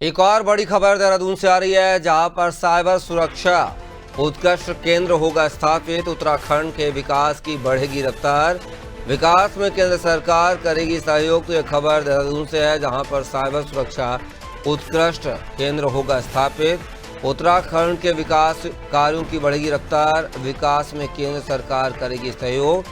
एक और बड़ी खबर देहरादून से आ रही है, जहां पर साइबर सुरक्षा उत्कृष्ट केंद्र होगा स्थापित। उत्तराखंड के विकास की बढ़ेगी रफ्तार, विकास में केंद्र सरकार करेगी सहयोग। तो यह खबर देहरादून से है, जहां पर साइबर सुरक्षा उत्कृष्ट केंद्र होगा स्थापित। उत्तराखंड के विकास कार्यों की बढ़ेगी रफ्तार, विकास में केंद्र सरकार करेगी सहयोग।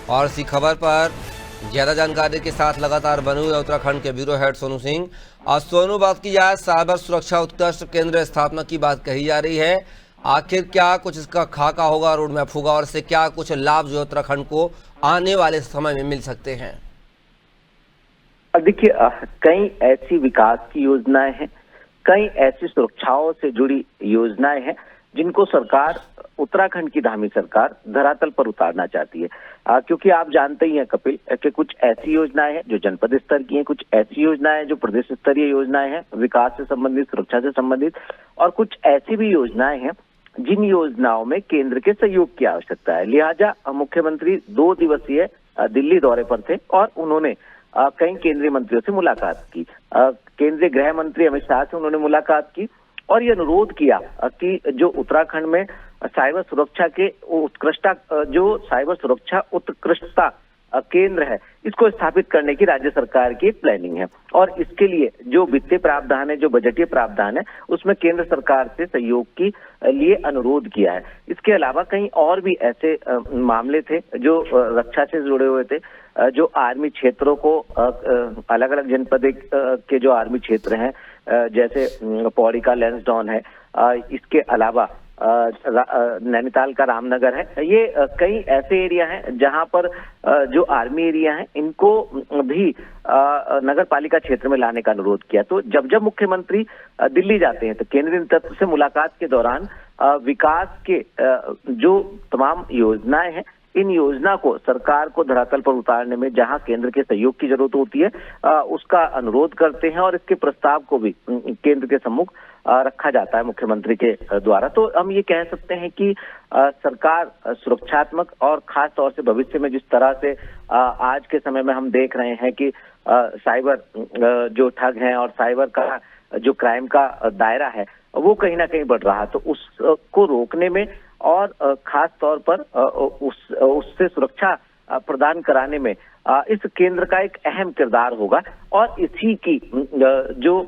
और इसी खबर पर ज्यादा जानकारी के साथ लगातार बने हुए उत्तराखंड के ब्यूरो हेड सोनू सिंह। आज सोनू, बात की जाए साइबर सुरक्षा उत्कृष्ट केंद्र स्थापना की बात कही जा रही है, आखिर क्या कुछ इसका खाका होगा, रोड मैप होगा और इससे क्या कुछ लाभ जो उत्तराखंड को आने वाले समय में मिल सकते हैं? देखिए, कई ऐसी विकास की योजनाएं हैं, कई ऐसी सुरक्षाओं से जुड़ी योजनाएं हैं जिनको सरकार, उत्तराखंड की धामी सरकार धरातल पर उतारना चाहती है। क्योंकि आप जानते ही हैं कपिल कि कुछ ऐसी योजनाएं हैं जो जनपद स्तर की हैं, कुछ ऐसी योजनाएं जो प्रदेश स्तरीय योजनाएं हैं विकास से संबंधित, सुरक्षा से संबंधित, और कुछ ऐसी भी योजनाएं हैं जिन योजनाओं में केंद्र के सहयोग की आवश्यकता है। लिहाजा मुख्यमंत्री 2 दिवसीय दिल्ली दौरे पर थे और उन्होंने कई केंद्रीय मंत्रियों से मुलाकात की। केंद्रीय गृह मंत्री अमित शाह से उन्होंने मुलाकात की और ये अनुरोध किया कि जो उत्तराखंड में साइबर सुरक्षा के उत्कृष्टता केंद्र है, इसको स्थापित करने की राज्य सरकार की एक प्लानिंग है और इसके लिए जो वित्तीय प्रावधान है, जो बजटीय प्रावधान है, उसमें केंद्र सरकार से सहयोग के लिए अनुरोध किया है। इसके अलावा कई और भी ऐसे मामले थे जो रक्षा से जुड़े हुए थे, जो आर्मी क्षेत्रों को अलग अलग जनपद के जो आर्मी क्षेत्र हैं, जैसे पौड़ी का लैंसडाउन है, इसके अलावा नैनीताल का रामनगर है, ये कई ऐसे एरिया हैं जहां पर जो आर्मी एरिया हैं इनको भी नगर पालिका क्षेत्र में लाने का अनुरोध किया। तो जब मुख्यमंत्री दिल्ली जाते हैं तो केंद्रीय नेतृत्व से मुलाकात के दौरान विकास के जो तमाम योजनाएं हैं, इन योजना को सरकार को धरातल पर उतारने में जहां केंद्र के सहयोग की जरूरत होती है, उसका अनुरोध करते हैं और इसके प्रस्ताव को भी केंद्र के सम्मुख रखा जाता है मुख्यमंत्री के द्वारा। तो हम ये कह सकते हैं कि सरकार सुरक्षात्मक और खास तौर से भविष्य में जिस तरह से आज के समय में हम देख रहे हैं कि साइबर जो ठग हैं और साइबर का जो क्राइम का दायरा है वो कहीं ना कहीं बढ़ रहा है, तो उसको रोकने में और खास तौर पर उससे सुरक्षा प्रदान कराने में इस केंद्र का एक अहम किरदार होगा। और इसी की जो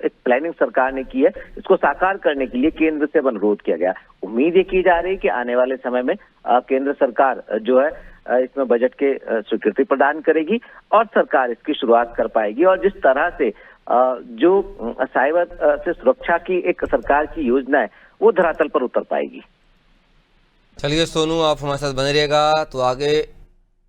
एक प्लानिंग सरकार ने की है, इसको साकार करने के लिए केंद्र से अनुरोध किया गया। उम्मीद ये की जा रही है कि आने वाले समय में केंद्र सरकार जो है इसमें बजट के स्वीकृति प्रदान करेगी और सरकार इसकी शुरुआत कर पाएगी और जिस तरह से जो साइबर से सुरक्षा की एक सरकार की योजना है वो धरातल पर उतर पाएगी। चलिए सोनू, आप हमारे साथ बने रहिएगा, तो आगे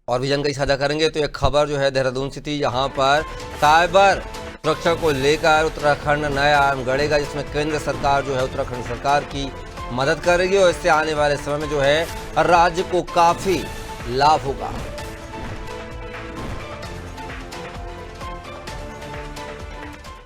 और भी जानकारी साझा करेंगे। तो एक खबर जो है देहरादून से थी, जहां पर साइबर सुरक्षा को लेकर उत्तराखंड नया आयाम गढ़ेगा, जिसमें केंद्र सरकार जो है उत्तराखंड सरकार की मदद करेगी और इससे आने वाले समय में जो है राज्य को काफी लाभ होगा।